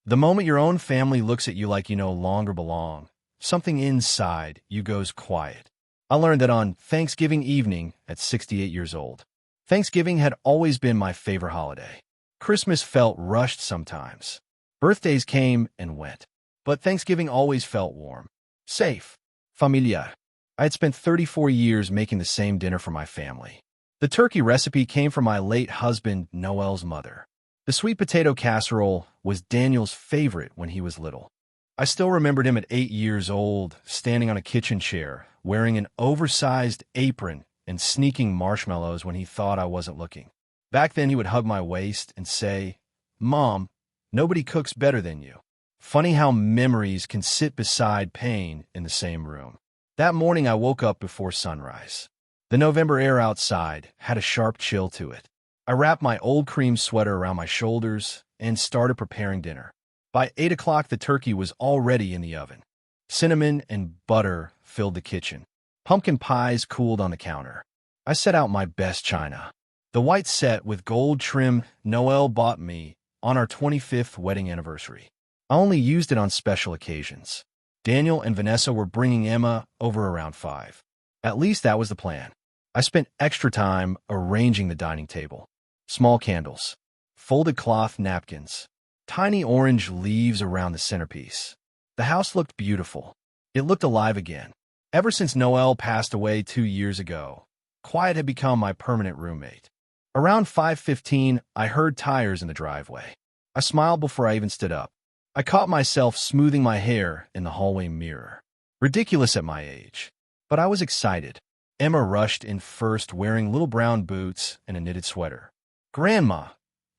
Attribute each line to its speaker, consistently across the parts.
Speaker 1: The moment your own family looks at you like you no longer belong, something inside you goes quiet. I learned that on Thanksgiving evening at 68 years old. Thanksgiving had always been my favorite holiday. Christmas felt rushed sometimes. Birthdays came and went. But Thanksgiving always felt warm, safe, familiar. I had spent 34 years making the same dinner for my family. The turkey recipe came from my late husband, Noel's mother. The sweet potato casserole was Daniel's favorite when he was little. I still remembered him at 8 years old, standing on a kitchen chair, wearing an oversized apron and sneaking marshmallows when he thought I wasn't looking. Back then, he would hug my waist and say, "Mom, nobody cooks better than you." Funny how memories can sit beside pain in the same room. That morning, I woke up before sunrise. The November air outside had a sharp chill to it. I wrapped my old cream sweater around my shoulders and started preparing dinner. By 8 o'clock, the turkey was already in the oven. Cinnamon and butter filled the kitchen. Pumpkin pies cooled on the counter. I set out my best china. The white set with gold trim Noel bought me on our 25th wedding anniversary. I only used it on special occasions. Daniel and Vanessa were bringing Emma over around 5. At least that was the plan. I spent extra time arranging the dining table. Small candles, folded cloth napkins, tiny orange leaves around the centerpiece. The house looked beautiful. It looked alive again. Ever since Noel passed away 2 years ago, quiet had become my permanent roommate. Around 5:15, I heard tires in the driveway. I smiled before I even stood up. I caught myself smoothing my hair in the hallway mirror. Ridiculous at my age. But I was excited. Emma rushed in first, wearing little brown boots and a knitted sweater. "Grandma!"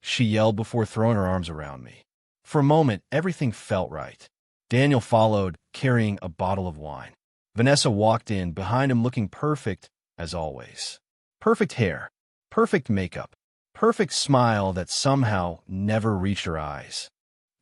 Speaker 1: she yelled before throwing her arms around me. For a moment, everything felt right. Daniel followed, carrying a bottle of wine. Vanessa walked in, behind him looking perfect, as always. Perfect hair, perfect makeup, perfect smile that somehow never reached her eyes.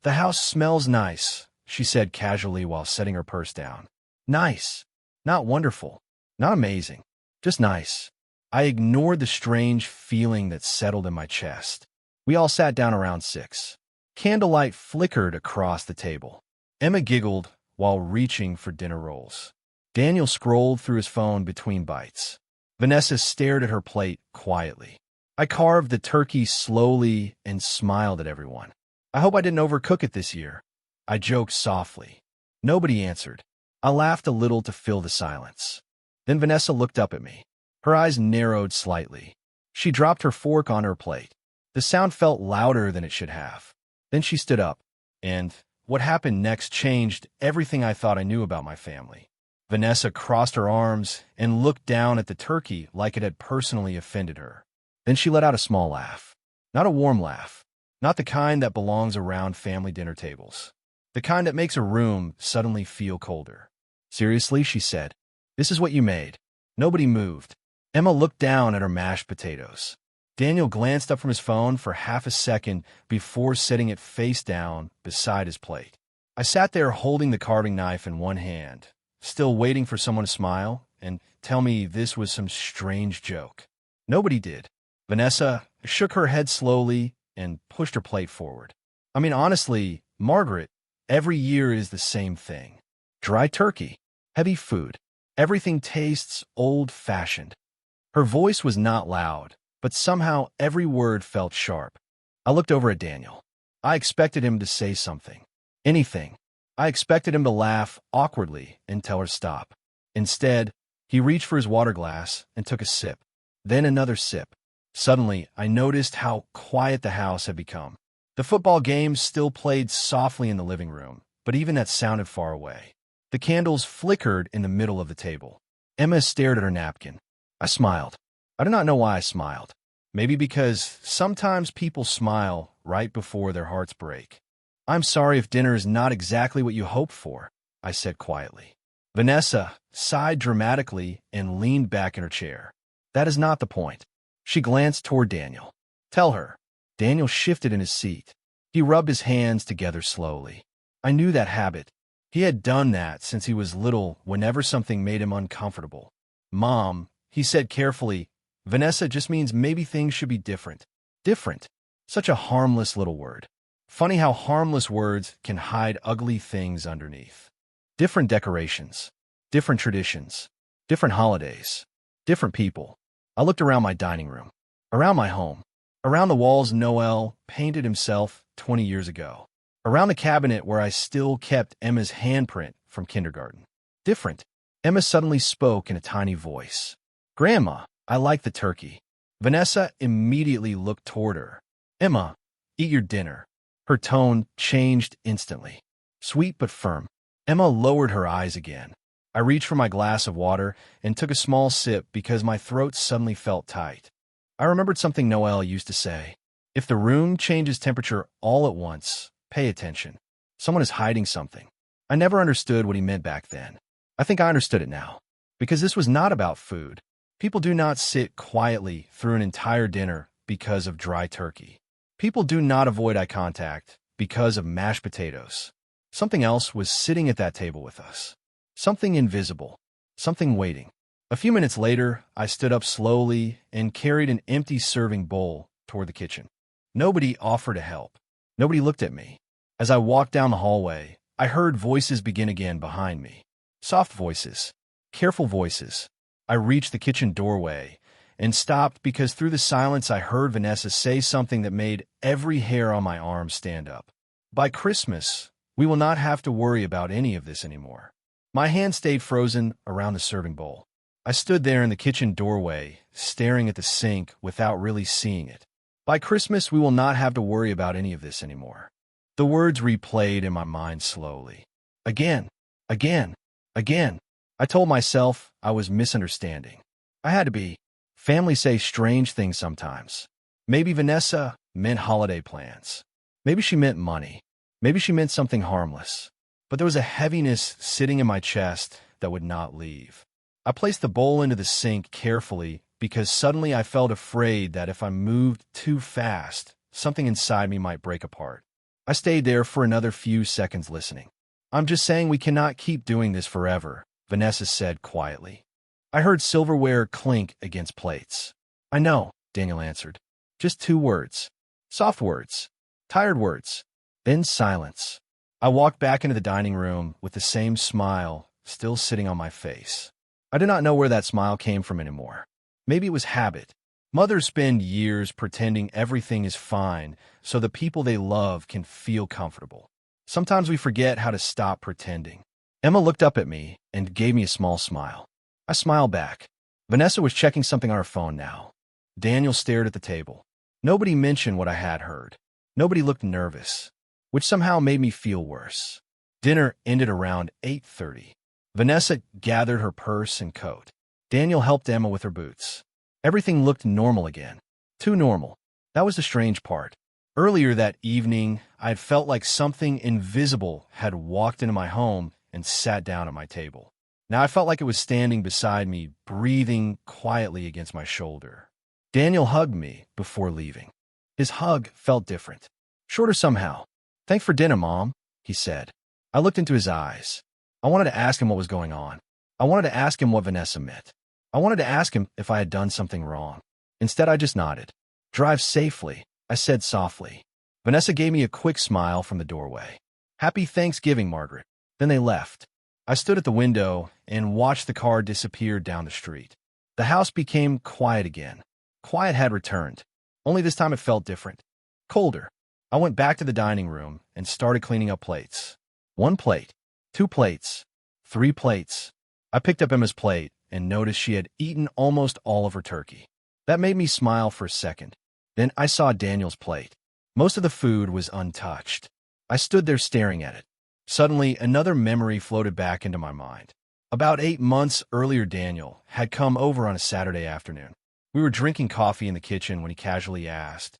Speaker 1: "The house smells nice," she said casually while setting her purse down. "Nice. Not wonderful. Not amazing. Just nice." I ignored the strange feeling that settled in my chest. We all sat down around 6. Candlelight flickered across the table. Emma giggled while reaching for dinner rolls. Daniel scrolled through his phone between bites. Vanessa stared at her plate quietly. I carved the turkey slowly and smiled at everyone. "I hope I didn't overcook it this year," I joked softly. Nobody answered. I laughed a little to fill the silence. Then Vanessa looked up at me. Her eyes narrowed slightly. She dropped her fork on her plate. The sound felt louder than it should have. Then she stood up, and what happened next changed everything I thought I knew about my family. Vanessa crossed her arms and looked down at the turkey like it had personally offended her. Then she let out a small laugh. Not a warm laugh. Not the kind that belongs around family dinner tables. The kind that makes a room suddenly feel colder. "Seriously," she said. "This is what you made." Nobody moved. Emma looked down at her mashed potatoes. Daniel glanced up from his phone for half a second before setting it face down beside his plate. I sat there holding the carving knife in one hand, still waiting for someone to smile and tell me this was some strange joke. Nobody did. Vanessa shook her head slowly and pushed her plate forward. "I mean, honestly, Margaret, every year is the same thing. Dry turkey, heavy food. Everything tastes old-fashioned." Her voice was not loud, but somehow every word felt sharp. I looked over at Daniel. I expected him to say something. Anything. I expected him to laugh awkwardly and tell her stop. Instead, he reached for his water glass and took a sip. Then another sip. Suddenly, I noticed how quiet the house had become. The football game still played softly in the living room, but even that sounded far away. The candles flickered in the middle of the table. Emma stared at her napkin. I smiled. I do not know why I smiled. Maybe because sometimes people smile right before their hearts break. "I'm sorry if dinner is not exactly what you hoped for," I said quietly. Vanessa sighed dramatically and leaned back in her chair. "That is not the point." She glanced toward Daniel. "Tell her." Daniel shifted in his seat. He rubbed his hands together slowly. I knew that habit. He had done that since he was little whenever something made him uncomfortable. "Mom," he said carefully, "Vanessa just means maybe things should be different." Different. Such a harmless little word. Funny how harmless words can hide ugly things underneath. Different decorations, different traditions, different holidays, different people. I looked around my dining room, around my home, around the walls Noel painted himself 20 years ago, around the cabinet where I still kept Emma's handprint from kindergarten. Different. Emma suddenly spoke in a tiny voice. Grandma, I like the turkey. Vanessa immediately looked toward her. Emma, eat your dinner. Her tone changed instantly. Sweet but firm. Emma lowered her eyes again. I reached for my glass of water and took a small sip because my throat suddenly felt tight. I remembered something Noel used to say. If the room changes temperature all at once, pay attention. Someone is hiding something. I never understood what he meant back then. I think I understood it now. Because this was not about food. People do not sit quietly through an entire dinner because of dry turkey. People do not avoid eye contact because of mashed potatoes. Something else was sitting at that table with us. Something invisible. Something waiting. A few minutes later, I stood up slowly and carried an empty serving bowl toward the kitchen. Nobody offered to help. Nobody looked at me. As I walked down the hallway, I heard voices begin again behind me. Soft voices. Careful voices. I reached the kitchen doorway and stopped because through the silence I heard Vanessa say something that made every hair on my arm stand up. By Christmas, we will not have to worry about any of this anymore. My hand stayed frozen around the serving bowl. I stood there in the kitchen doorway, staring at the sink without really seeing it. By Christmas, we will not have to worry about any of this anymore. The words replayed in my mind slowly. Again, again, again. I told myself I was misunderstanding. I had to be. Families say strange things sometimes. Maybe Vanessa meant holiday plans. Maybe she meant money. Maybe she meant something harmless. But there was a heaviness sitting in my chest that would not leave. I placed the bowl into the sink carefully because suddenly I felt afraid that if I moved too fast, something inside me might break apart. I stayed there for another few seconds listening. I'm just saying we cannot keep doing this forever, Vanessa said quietly. I heard silverware clink against plates. I know, Daniel answered. Just 2 words. Soft words. Tired words. Then silence. I walked back into the dining room with the same smile still sitting on my face. I did not know where that smile came from anymore. Maybe it was habit. Mothers spend years pretending everything is fine so the people they love can feel comfortable. Sometimes we forget how to stop pretending. Emma looked up at me and gave me a small smile. I smiled back. Vanessa was checking something on her phone now. Daniel stared at the table. Nobody mentioned what I had heard. Nobody looked nervous, which somehow made me feel worse. Dinner ended around 8:30. Vanessa gathered her purse and coat. Daniel helped Emma with her boots. Everything looked normal again. Too normal. That was the strange part. Earlier that evening, I had felt like something invisible had walked into my home and sat down at my table. Now I felt like it was standing beside me, breathing quietly against my shoulder. Daniel hugged me before leaving. His hug felt different. Shorter somehow. Thanks for dinner, Mom, he said. I looked into his eyes. I wanted to ask him what was going on. I wanted to ask him what Vanessa meant. I wanted to ask him if I had done something wrong. Instead, I just nodded. Drive safely, I said softly. Vanessa gave me a quick smile from the doorway. Happy Thanksgiving, Margaret. Then they left. I stood at the window and watched the car disappear down the street. The house became quiet again. Quiet had returned. Only this time it felt different. Colder. I went back to the dining room and started cleaning up plates. 1 plate. 2 plates. 3 plates. I picked up Emma's plate and noticed she had eaten almost all of her turkey. That made me smile for a second. Then I saw Daniel's plate. Most of the food was untouched. I stood there staring at it. Suddenly, another memory floated back into my mind. About 8 months earlier, Daniel had come over on a Saturday afternoon. We were drinking coffee in the kitchen when he casually asked,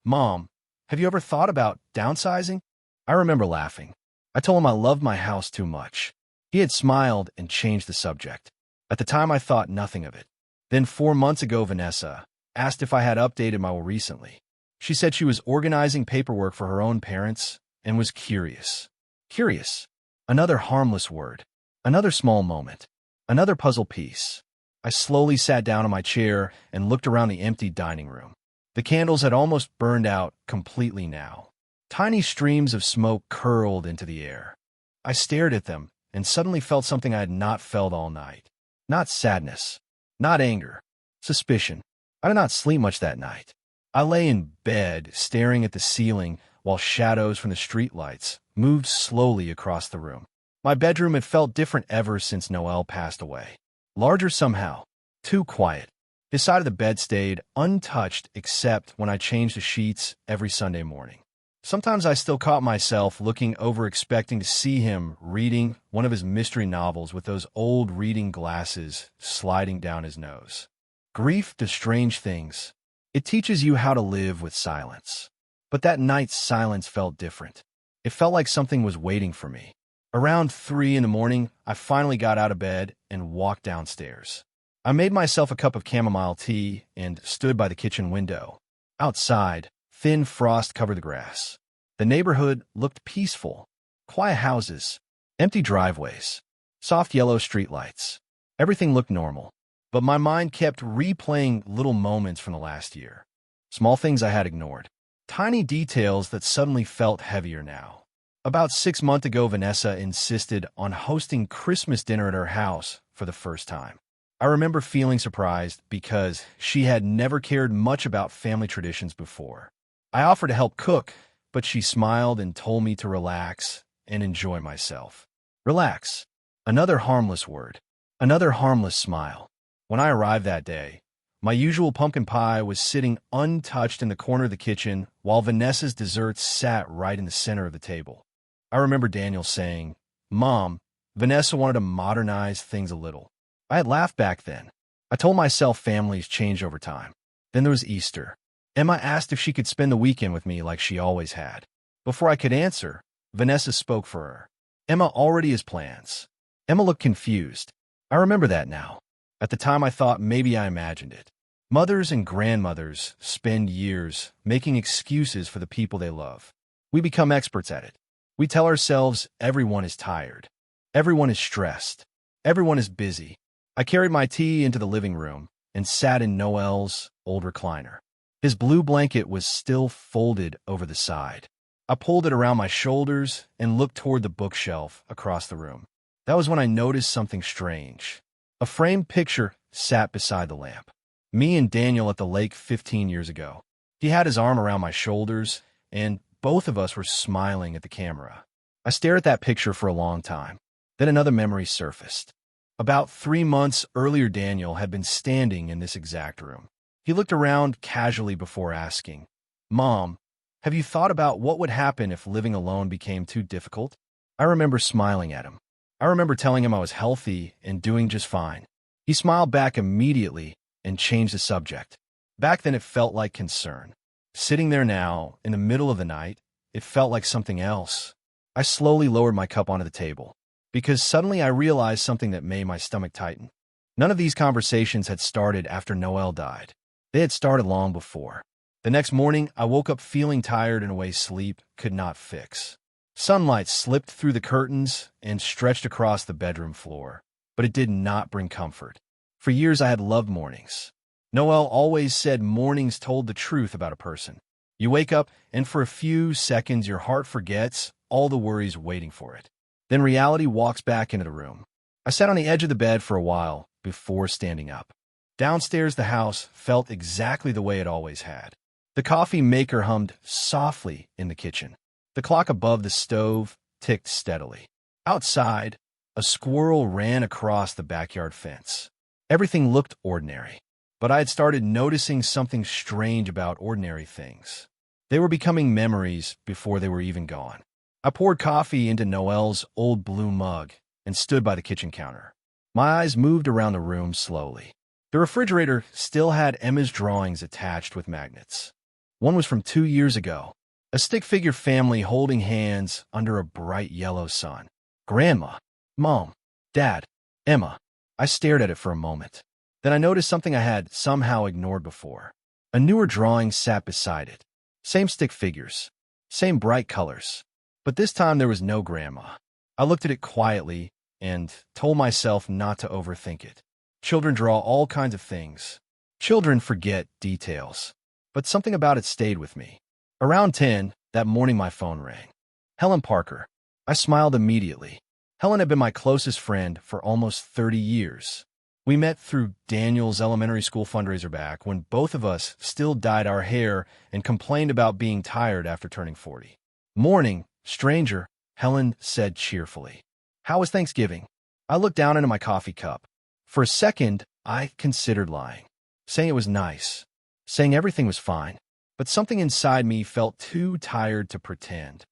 Speaker 1: Mom, have you ever thought about downsizing? I remember laughing. I told him I loved my house too much. He had smiled and changed the subject. At the time, I thought nothing of it. Then 4 months ago, Vanessa asked if I had updated my will recently. She said she was organizing paperwork for her own parents and was curious. Curious. Another harmless word. Another small moment. Another puzzle piece. I slowly sat down in my chair and looked around the empty dining room. The candles had almost burned out completely now. Tiny streams of smoke curled into the air. I stared at them and suddenly felt something I had not felt all night. Not sadness, not anger, suspicion. I did not sleep much that night. I lay in bed, staring at the ceiling while shadows from the streetlights moved slowly across the room. My bedroom had felt different ever since Noel passed away. Larger somehow, too quiet. His side of the bed stayed untouched except when I changed the sheets every Sunday morning. Sometimes I still caught myself looking over expecting to see him reading one of his mystery novels with those old reading glasses sliding down his nose. Grief does strange things. It teaches you how to live with silence. But that night's silence felt different. It felt like something was waiting for me. Around 3 in the morning, I finally got out of bed and walked downstairs. I made myself a cup of chamomile tea and stood by the kitchen window. Outside, thin frost covered the grass. The neighborhood looked peaceful. Quiet houses, empty driveways, soft yellow streetlights. Everything looked normal. But my mind kept replaying little moments from the last year. Small things I had ignored. Tiny details that suddenly felt heavier now. About 6 months ago, Vanessa insisted on hosting Christmas dinner at her house for the first time. I remember feeling surprised because she had never cared much about family traditions before. I offered to help cook, but she smiled and told me to relax and enjoy myself. Relax. Another harmless word. Another harmless smile. When I arrived that day, my usual pumpkin pie was sitting untouched in the corner of the kitchen while Vanessa's desserts sat right in the center of the table. I remember Daniel saying, "Mom, Vanessa wanted to modernize things a little." I had laughed back then. I told myself families change over time. Then there was Easter. Emma asked if she could spend the weekend with me like she always had. Before I could answer, Vanessa spoke for her. Emma already has plans. Emma looked confused. I remember that now. At the time, I thought maybe I imagined it. Mothers and grandmothers spend years making excuses for the people they love. We become experts at it. We tell ourselves everyone is tired. Everyone is stressed. Everyone is busy. I carried my tea into the living room and sat in Noel's old recliner. His blue blanket was still folded over the side. I pulled it around my shoulders and looked toward the bookshelf across the room. That was when I noticed something strange. A framed picture sat beside the lamp. Me and Daniel at the lake 15 years ago. He had his arm around my shoulders, and both of us were smiling at the camera. I stared at that picture for a long time. Then another memory surfaced. About 3 months earlier, Daniel had been standing in this exact room. He looked around casually before asking, "Mom, have you thought about what would happen if living alone became too difficult?" I remember smiling at him. I remember telling him I was healthy and doing just fine. He smiled back immediately and changed the subject. Back then it felt like concern. Sitting there now, in the middle of the night, it felt like something else. I slowly lowered my cup onto the table, because suddenly I realized something that made my stomach tighten. None of these conversations had started after Noel died. They had started long before. The next morning, I woke up feeling tired in a way sleep could not fix. Sunlight slipped through the curtains and stretched across the bedroom floor, but it did not bring comfort. For years, I had loved mornings. Noel always said mornings told the truth about a person. You wake up, and for a few seconds, your heart forgets all the worries waiting for it. Then reality walks back into the room. I sat on the edge of the bed for a while before standing up. Downstairs, the house felt exactly the way it always had. The coffee maker hummed softly in the kitchen. The clock above the stove ticked steadily. Outside, a squirrel ran across the backyard fence. Everything looked ordinary, but I had started noticing something strange about ordinary things. They were becoming memories before they were even gone. I poured coffee into Noel's old blue mug and stood by the kitchen counter. My eyes moved around the room slowly. The refrigerator still had Emma's drawings attached with magnets. One was from 2 years ago, a stick figure family holding hands under a bright yellow sun. Grandma, Mom, Dad, Emma. I stared at it for a moment. Then I noticed something I had somehow ignored before. A newer drawing sat beside it. Same stick figures, same bright colors. But this time there was no grandma. I looked at it quietly and told myself not to overthink it. Children draw all kinds of things. Children forget details. But something about it stayed with me. Around 10, That morning my phone rang. Helen Parker. I smiled immediately. Helen had been my closest friend for almost 30 years. We met through Daniel's elementary school fundraiser back when both of us still dyed our hair and complained about being tired after turning 40. Morning, stranger, Helen said cheerfully. How was Thanksgiving? I looked down into my coffee cup. For a second, I considered lying, saying it was nice, saying everything was fine, but something inside me felt too tired to pretend.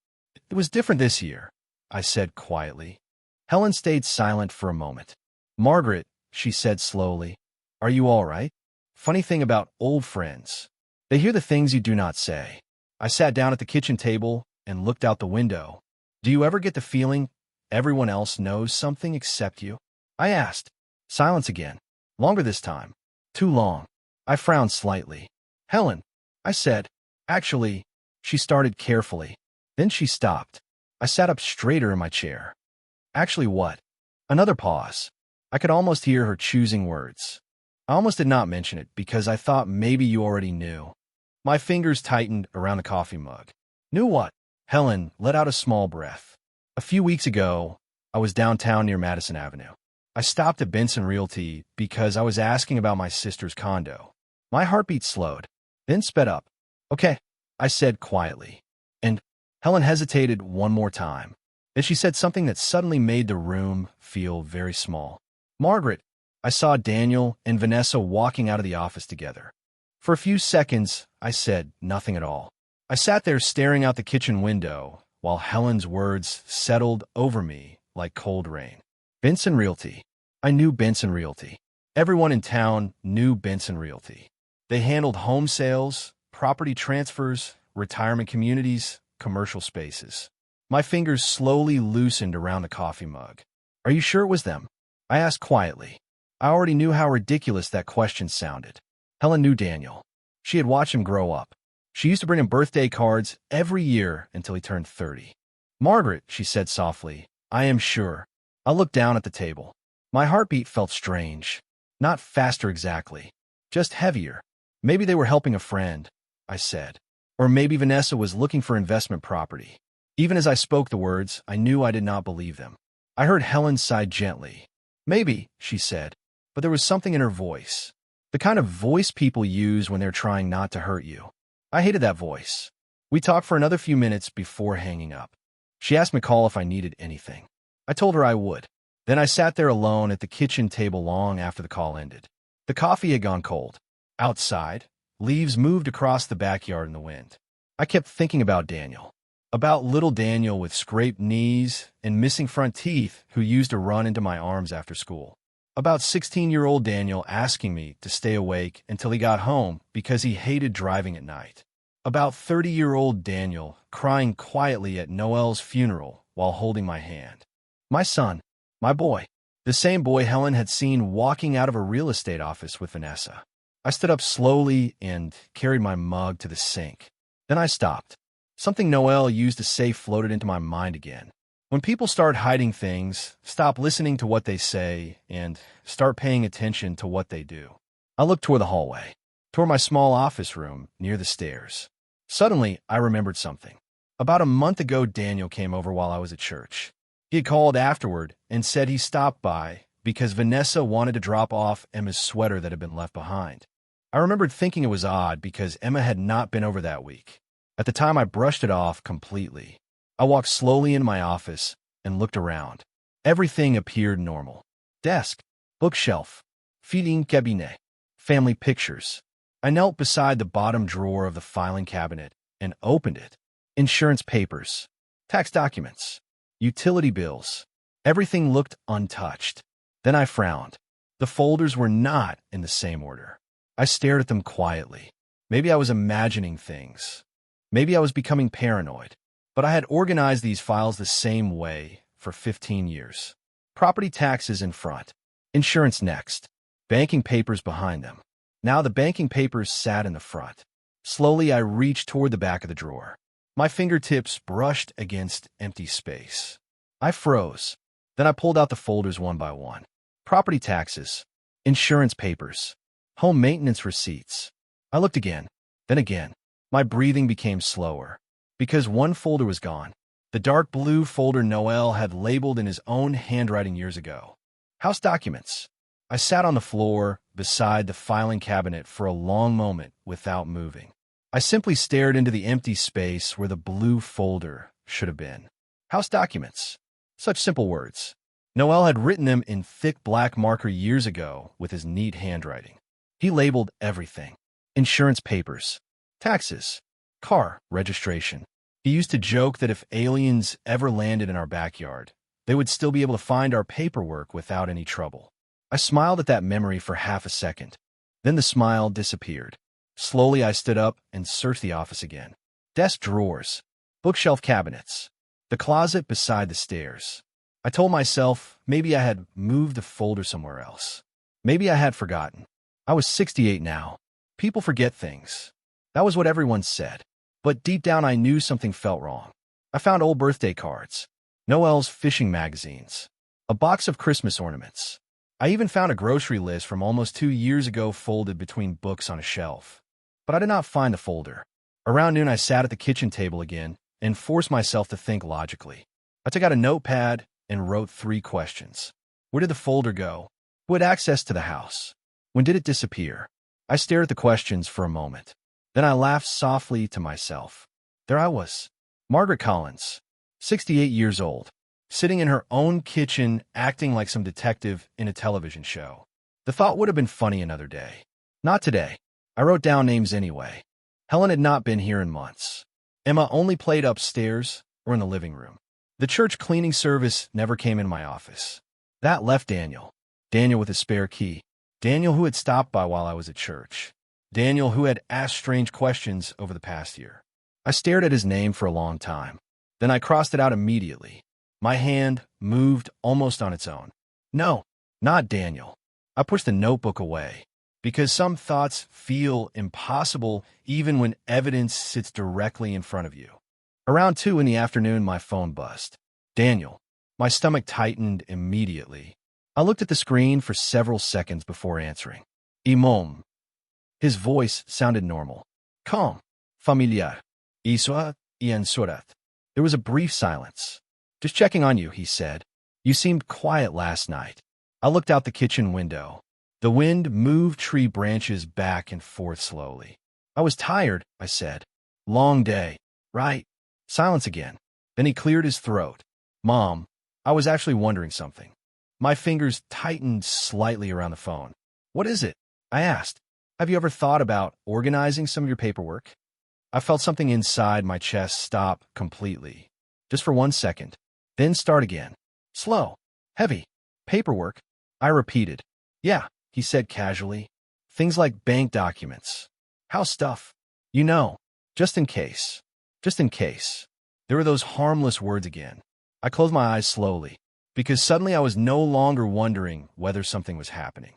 Speaker 1: It was different this year, I said quietly. Helen stayed silent for a moment. Margaret, she said slowly, are you all right? Funny thing about old friends. They hear the things you do not say. I sat down at the kitchen table and looked out the window. Do you ever get the feeling everyone else knows something except you? I asked. Silence again. Longer this time. Too long. I frowned slightly. Helen, I said. Actually, she started carefully. Then she stopped. I sat up straighter in my chair. Actually what? Another pause. I could almost hear her choosing words. I almost did not mention it because I thought maybe you already knew. My fingers tightened around the coffee mug. Knew what? Helen let out a small breath. A few weeks ago, I was downtown near Madison Avenue. I stopped at Benson Realty because I was asking about my sister's condo. My heartbeat slowed, then sped up. Okay, I said quietly. And Helen hesitated one more time. Then she said something that suddenly made the room feel very small. Margaret, I saw Daniel and Vanessa walking out of the office together. For a few seconds, I said nothing at all. I sat there staring out the kitchen window while Helen's words settled over me like cold rain. Benson Realty. I knew Benson Realty. Everyone in town knew Benson Realty. They handled home sales, property transfers, retirement communities, commercial spaces. My fingers slowly loosened around the coffee mug. Are you sure it was them? I asked quietly. I already knew how ridiculous that question sounded. Helen knew Daniel. She had watched him grow up. She used to bring him birthday cards every year until he turned 30. Margaret, she said softly, I am sure. I looked down at the table. My heartbeat felt strange. Not faster exactly. Just heavier. Maybe they were helping a friend, I said. Or maybe Vanessa was looking for investment property. Even as I spoke the words, I knew I did not believe them. I heard Helen sigh gently. Maybe, she said, but there was something in her voice. The kind of voice people use when they're trying not to hurt you. I hated that voice. We talked for another few minutes before hanging up. She asked McCall if I needed anything. I told her I would. Then I sat there alone at the kitchen table long after the call ended. The coffee had gone cold. Outside, leaves moved across the backyard in the wind. I kept thinking about Daniel. About little Daniel with scraped knees and missing front teeth who used to run into my arms after school. About 16-year-old Daniel asking me to stay awake until he got home because he hated driving at night. About 30-year-old Daniel crying quietly at Noel's funeral while holding my hand. My son, my boy, the same boy Helen had seen walking out of a real estate office with Vanessa. I stood up slowly and carried my mug to the sink. Then I stopped. Something Noel used to say floated into my mind again. When people start hiding things, stop listening to what they say, and start paying attention to what they do. I looked toward the hallway, toward my small office room near the stairs. Suddenly, I remembered something. About a month ago, Daniel came over while I was at church. He had called afterward and said he stopped by because Vanessa wanted to drop off Emma's sweater that had been left behind. I remembered thinking it was odd because Emma had not been over that week. At the time, I brushed it off completely. I walked slowly into my office and looked around. Everything appeared normal. Desk, bookshelf, filing cabinet, family pictures. I knelt beside the bottom drawer of the filing cabinet and opened it. Insurance papers, tax documents, utility bills. Everything looked untouched. Then I frowned. The folders were not in the same order. I stared at them quietly. Maybe I was imagining things. Maybe I was becoming paranoid. But I had organized these files the same way for 15 years. Property taxes in front, insurance next, banking papers behind them. Now the banking papers sat in the front. Slowly I reached toward the back of the drawer. My fingertips brushed against empty space. I froze. Then I pulled out the folders one by one. Property taxes, insurance papers, home maintenance receipts. I looked again, then again. My breathing became slower. Because one folder was gone. The dark blue folder Noel had labeled in his own handwriting years ago. House documents. I sat on the floor beside the filing cabinet for a long moment without moving. I simply stared into the empty space where the blue folder should have been. House documents. Such simple words. Noel had written them in thick black marker years ago with his neat handwriting. He labeled everything. Insurance papers, taxes, car registration. He used to joke that if aliens ever landed in our backyard, they would still be able to find our paperwork without any trouble. I smiled at that memory for half a second. Then the smile disappeared. Slowly, I stood up and searched the office again. Desk drawers, bookshelf cabinets, the closet beside the stairs. I told myself maybe I had moved the folder somewhere else. Maybe I had forgotten. I was 68 now. People forget things. That was what everyone said. But deep down, I knew something felt wrong. I found old birthday cards, Noel's fishing magazines, a box of Christmas ornaments. I even found a grocery list from almost 2 years ago folded between books on a shelf. But I did not find the folder. Around noon, I sat at the kitchen table again and forced myself to think logically. I took out a notepad and wrote 3 questions. Where did the folder go? Who had access to the house? When did it disappear? I stared at the questions for a moment. Then I laughed softly to myself. There I was, Margaret Collins, 68 years old, sitting in her own kitchen acting like some detective in a television show. The thought would have been funny another day. Not today. I wrote down names anyway. Helen had not been here in months. Emma only played upstairs or in the living room. The church cleaning service never came in my office. That left Daniel. Daniel with his spare key. Daniel who had stopped by while I was at church. Daniel who had asked strange questions over the past year. I stared at his name for a long time. Then I crossed it out immediately. My hand moved almost on its own. No, not Daniel. I pushed the notebook away. Because some thoughts feel impossible even when evidence sits directly in front of you. Around 2 in the afternoon, my phone buzzed. Daniel. My stomach tightened immediately. I looked at the screen for several seconds before answering. Imom. His voice sounded normal. Calm. Familiar. Iswa y Surat. There was a brief silence. Just checking on you, he said. You seemed quiet last night. I looked out the kitchen window. The wind moved tree branches back and forth slowly. I was tired, I said. Long day, right? Silence again. Then he cleared his throat. Mom, I was actually wondering something. My fingers tightened slightly around the phone. What is it? I asked. Have you ever thought about organizing some of your paperwork? I felt something inside my chest stop completely. Just for 1 second. Then start again. Slow. Heavy. Paperwork. I repeated. Yeah, he said casually. Things like bank documents. House stuff. You know, just in case. Just in case. There were those harmless words again. I closed my eyes slowly, because suddenly I was no longer wondering whether something was happening.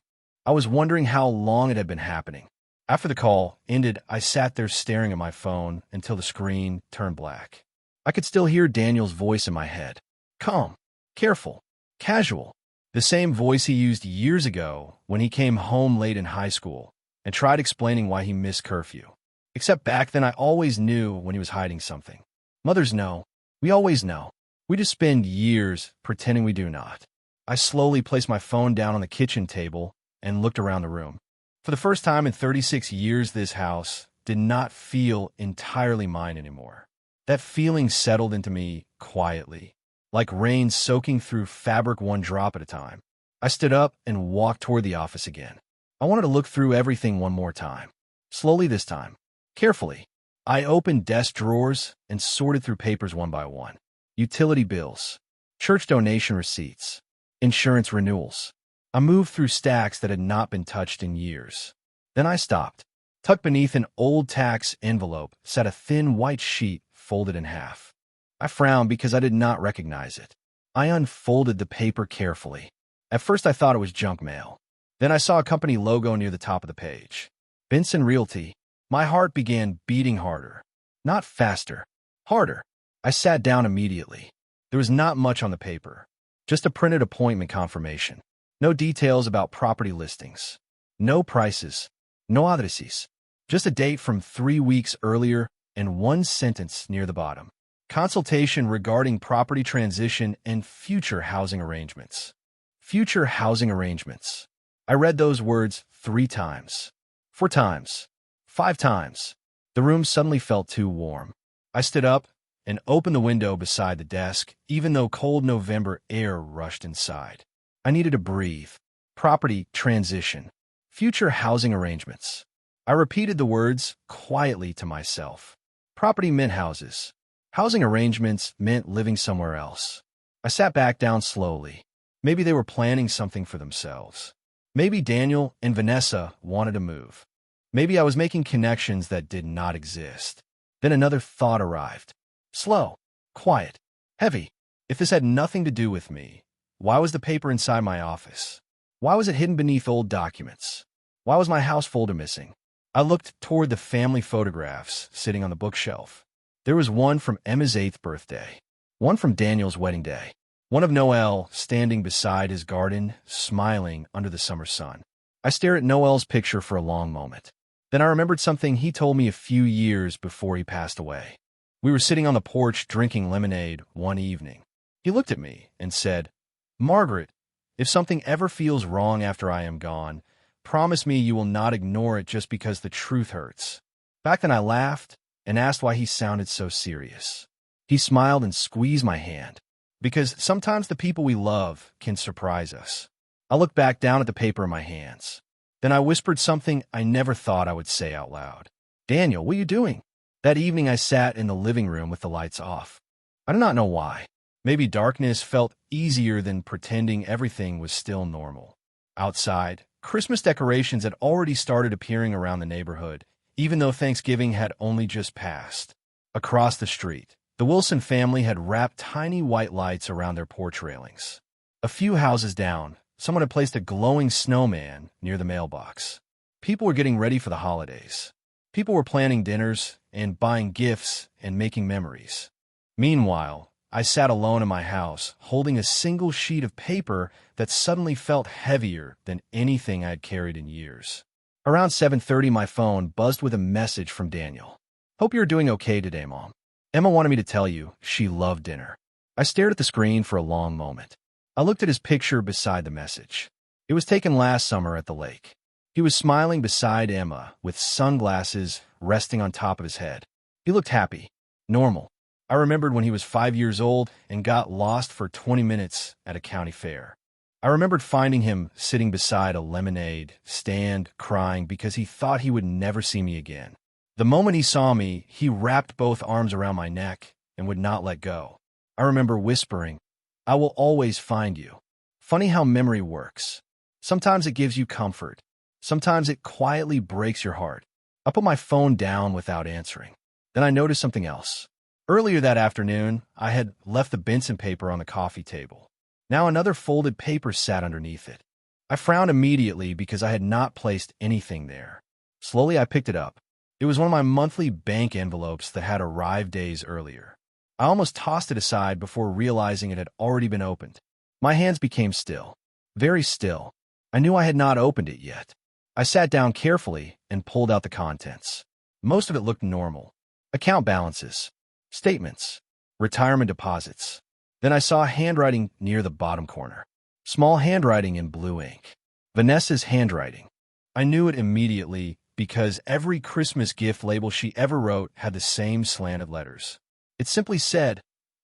Speaker 1: I was wondering how long it had been happening. After the call ended, I sat there staring at my phone until the screen turned black. I could still hear Daniel's voice in my head. Calm, careful, casual. The same voice he used years ago when he came home late in high school and tried explaining why he missed curfew. Except back then I always knew when he was hiding something. Mothers know. We always know. We just spend years pretending we do not. I slowly placed my phone down on the kitchen table and looked around the room. For the first time in 36 years, this house did not feel entirely mine anymore. That feeling settled into me quietly, like rain soaking through fabric one drop at a time. I stood up and walked toward the office again. I wanted to look through everything one more time. Slowly this time. Carefully. I opened desk drawers and sorted through papers one by one. Utility bills, church donation receipts, insurance renewals. I moved through stacks that had not been touched in years. Then I stopped. Tucked beneath an old tax envelope sat a thin white sheet folded in half. I frowned because I did not recognize it. I unfolded the paper carefully. At first I thought it was junk mail. Then I saw a company logo near the top of the page. Benson Realty. My heart began beating harder. Not faster. Harder. I sat down immediately. There was not much on the paper. Just a printed appointment confirmation. No details about property listings. No prices. No addresses. Just a date from 3 weeks earlier and one sentence near the bottom. Consultation regarding property transition and future housing arrangements. Future housing arrangements. I read those words 3 times, 4 times, 5 times. The room suddenly felt too warm. I stood up and opened the window beside the desk, even though cold November air rushed inside. I needed to breathe. Property transition. Future housing arrangements. I repeated the words quietly to myself. Property meant houses. Housing arrangements meant living somewhere else. I sat back down slowly. Maybe they were planning something for themselves. Maybe Daniel and Vanessa wanted to move. Maybe I was making connections that did not exist. Then another thought arrived. Slow, quiet, heavy. If this had nothing to do with me, why was the paper inside my office? Why was it hidden beneath old documents? Why was my house folder missing? I looked toward the family photographs sitting on the bookshelf. There was one from Emma's 8th birthday, one from Daniel's wedding day, one of Noel standing beside his garden, smiling under the summer sun. I stared at Noel's picture for a long moment. Then I remembered something he told me a few years before he passed away. We were sitting on the porch drinking lemonade one evening. He looked at me and said, "Margaret, if something ever feels wrong after I am gone, promise me you will not ignore it just because the truth hurts." Back then I laughed and asked why he sounded so serious. He smiled and squeezed my hand. Because sometimes the people we love can surprise us. I looked back down at the paper in my hands. Then I whispered something I never thought I would say out loud. "Daniel, what are you doing?" That evening I sat in the living room with the lights off. I do not know why. Maybe darkness felt easier than pretending everything was still normal. Outside, Christmas decorations had already started appearing around the neighborhood, even though Thanksgiving had only just passed. Across the street, the Wilson family had wrapped tiny white lights around their porch railings. A few houses down, someone had placed a glowing snowman near the mailbox. People were getting ready for the holidays. People were planning dinners and buying gifts and making memories. Meanwhile, I sat alone in my house, holding a single sheet of paper that suddenly felt heavier than anything I had carried in years. Around 7:30, my phone buzzed with a message from Daniel. "Hope you're doing okay today, Mom. Emma wanted me to tell you she loved dinner." I stared at the screen for a long moment. I looked at his picture beside the message. It was taken last summer at the lake. He was smiling beside Emma with sunglasses resting on top of his head. He looked happy, normal. I remembered when he was 5 years old and got lost for 20 minutes at a county fair. I remembered finding him sitting beside a lemonade stand crying because he thought he would never see me again. The moment he saw me, he wrapped both arms around my neck and would not let go. I remember whispering, "I will always find you." Funny how memory works. Sometimes it gives you comfort. Sometimes it quietly breaks your heart. I put my phone down without answering. Then I noticed something else. Earlier that afternoon, I had left the Benson paper on the coffee table. Now another folded paper sat underneath it. I frowned immediately because I had not placed anything there. Slowly I picked it up. It was one of my monthly bank envelopes that had arrived days earlier. I almost tossed it aside before realizing it had already been opened. My hands became still, very still. I knew I had not opened it yet. I sat down carefully and pulled out the contents. Most of it looked normal. Account balances, statements, retirement deposits. Then I saw handwriting near the bottom corner. Small handwriting in blue ink. Vanessa's handwriting. I knew it immediately because every Christmas gift label she ever wrote had the same slanted letters. It simply said,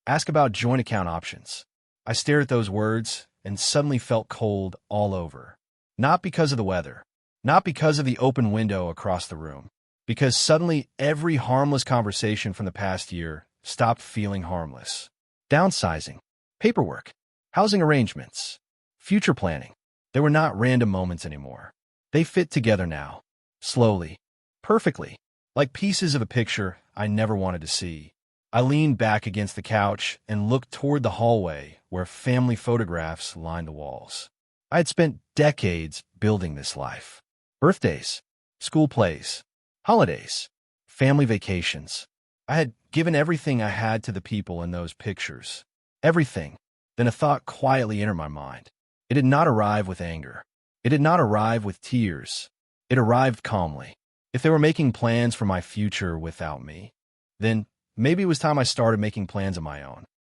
Speaker 1: "Ask about joint account options." I stared at those words and suddenly felt cold all over. Not because of the weather. Not because of the open window across the room. Because suddenly every harmless conversation from the past year stopped feeling harmless. Downsizing, paperwork, housing arrangements, future planning. They were not random moments anymore. They fit together now, slowly, perfectly, like pieces of a picture I never wanted to see. I leaned back against the couch and looked toward the hallway where family photographs lined the walls. I had spent decades building this life. Birthdays, school plays, holidays, family vacations. I had given everything I had to the people in those pictures. Everything. Then a thought quietly entered my mind. It did not arrive with anger. It did not arrive with tears. It arrived calmly. If they were making plans for my future without me, Then maybe it was time I started making plans of my own.